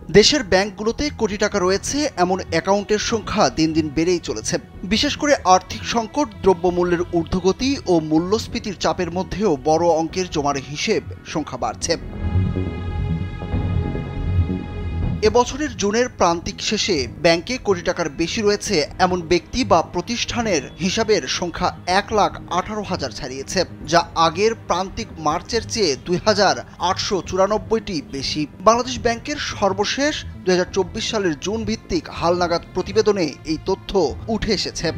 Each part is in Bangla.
দেশের ব্যাংকগুলোতে কোটি টাকা রয়েছে এমন অ্যাকাউন্টের সংখ্যা দিন দিন বেড়েই চলেছে। বিশেষ করে আর্থিক সংকট, দ্রব্যমূল্যের ঊর্ধ্বগতি ও মূল্যস্ফীতির চাপের মধ্যেও বড় অঙ্কের জমার হিসেব সংখ্যা বাড়ছে। এবছরের জুনের প্রান্তিক শেষে ব্যাংকে কোটি টাকার বেশি রয়েছে এমন ব্যক্তি বা প্রতিষ্ঠানের হিসাবের সংখ্যা 1,18,000 ছাড়িয়েছে, যা আগের প্রান্তিক মার্চের চেয়ে 2,894টি বেশি। বাংলাদেশ ব্যাংকের সর্বশেষ 2024 সালের জুন ভিত্তিক হালনাগাদ প্রতিবেদনে এই তথ্য উঠে এসেছে।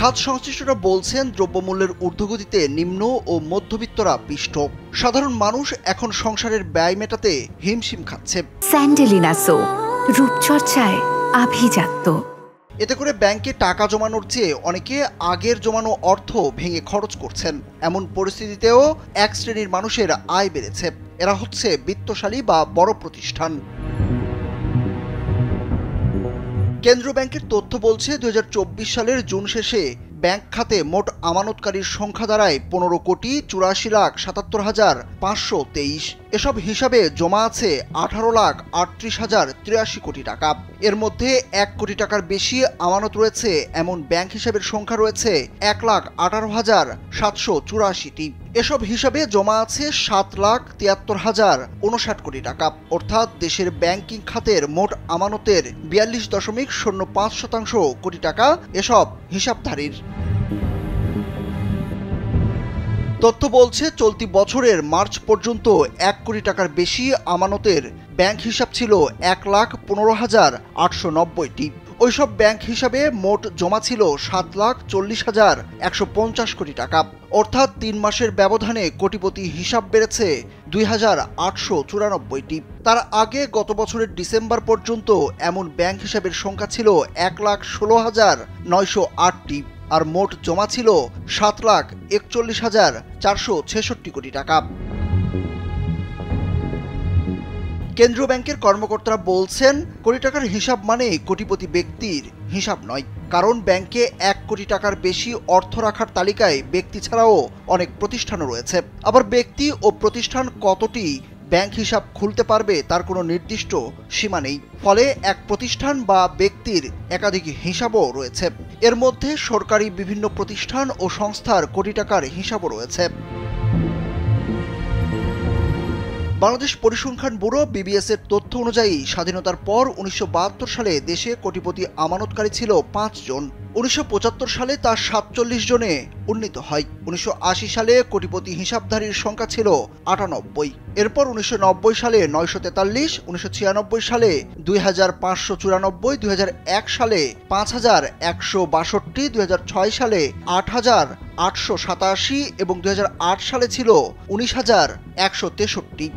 খাত সংশ্লিষ্টরা বলছেন, দ্রব্যমূল্যের ঊর্ধ্বগতিতে নিম্ন ও মধ্যবিত্তরা পিষ্ট। সাধারণ মানুষ এখন সংসারের ব্যয় মেটাতে হিমশিম খাচ্ছে। স্যান্ডেলিনা সো, রূপচর্চায় আভিজাত্য। এতে করে ব্যাংকে টাকা জমানোর চেয়ে অনেকে আগের জমানো অর্থ ভেঙে খরচ করছেন। এমন পরিস্থিতিতেও এক শ্রেণীর মানুষের আয় বেড়েছে। এরা হচ্ছে বিত্তশালী বা বড় প্রতিষ্ঠান। কেন্দ্রীয় ব্যাংকের তথ্য বলছে, 2024 সালের জুন শেষে ব্যাংক খাতে মোট আমানতকারীর সংখ্যা দাঁড়ায় 15,84,77,523। এসব হিসাবে জমা আছে 18,38,083 কোটি টাকা। এর মধ্যে 1 কোটি টাকার বেশি আমানত রয়েছে এমন ব্যাংক হিসাবের সংখ্যা রয়েছে 1,18,784টি। এসব হিসাবে জমা আছে 7,73,059 কোটি টাকা। অর্থাৎ দেশের ব্যাংকিং খাতের মোট আমানতের 42.05% কোটি টাকা এসব হিসাবধারীর। তথ্য বলছে, চলতি বছরের মার্চ পর্যন্ত 1 কোটি টাকার বেশি আমানতের ব্যাংক হিসাব ছিল 1,15,890টি। ওইসব ব্যাংক হিসাবে মোট জমা ছিল 7,40,150 কোটি টাকা। অর্থাৎ 3 মাসের ব্যবধানে কোটিপতি হিসাব বেড়েছে 2,894টি। তার আগে গত বছরের ডিসেম্বর পর্যন্ত এমন ব্যাংক হিসাবের সংখ্যা ছিল 1,16,908টি, আর মোট জমা ছিল 7,41,466 কোটি টাকা। কেন্দ্রীয় ব্যাংকের কর্মকর্তারা বলছেন, কোটি টাকার হিসাব মানে কোটিপতি ব্যক্তির হিসাব নয়। কারণ ব্যাংকে 1 কোটি টাকার বেশি অর্থ রাখার তালিকায় ব্যক্তি ছাড়াও অনেক প্রতিষ্ঠানও রয়েছে। আবার ব্যক্তি ও প্রতিষ্ঠান কতটি ব্যাংক হিসাব খুলতে পারবে তার কোনো নির্দিষ্ট সীমা নেই। ফলে এক প্রতিষ্ঠান বা ব্যক্তির একাধিক হিসাবও রয়েছে। এর মধ্যে সরকারি বিভিন্ন প্রতিষ্ঠান ও সংস্থার কোটি টাকার হিসাবও রয়েছে। বাংলাদেশ পরিসংখ্যান ব্যুরো BBS এর তথ্য অনুযায়ী স্বাধীনতার পর 1972 সালে দেশে কোটিপতি আমানতকারী ছিল 5 জন। 1975 সালে তা 47 জনে উন্নীত হয়। 1980 সালে কোটিপতি হিসাবধারীর সংখ্যা ছিল 98। এরপর 1990 সালে 943, 1996 সালে 2,594, 2001 সালে 5,162, 2006 সালে 8,887 এবং 2008 সালে ছিল 19,163।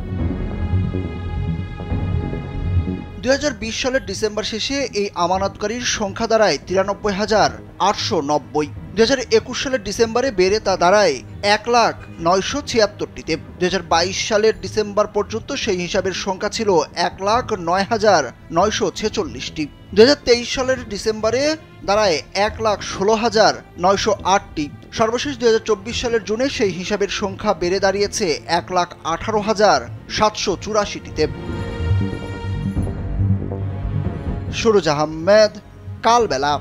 2020 সালের ডিসেম্বর শেষে এই আমানতকারীর সংখ্যা দাঁড়ায় 93,890। 2021 সালের ডিসেম্বরে বেড়ে তা দাঁড়ায় 1,976টিতে। 2022 সালের ডিসেম্বর পর্যন্ত সেই হিসাবের সংখ্যা ছিল 1,09,946টি। 2023 সালের ডিসেম্বরে দাঁড়ায় 1,16,908টি। সর্বশেষ 2024 সালের জুনে সেই হিসাবের সংখ্যা বেড়ে দাঁড়িয়েছে 1,18,784টিতে। সুরজ আহমেদ, কালবেলা।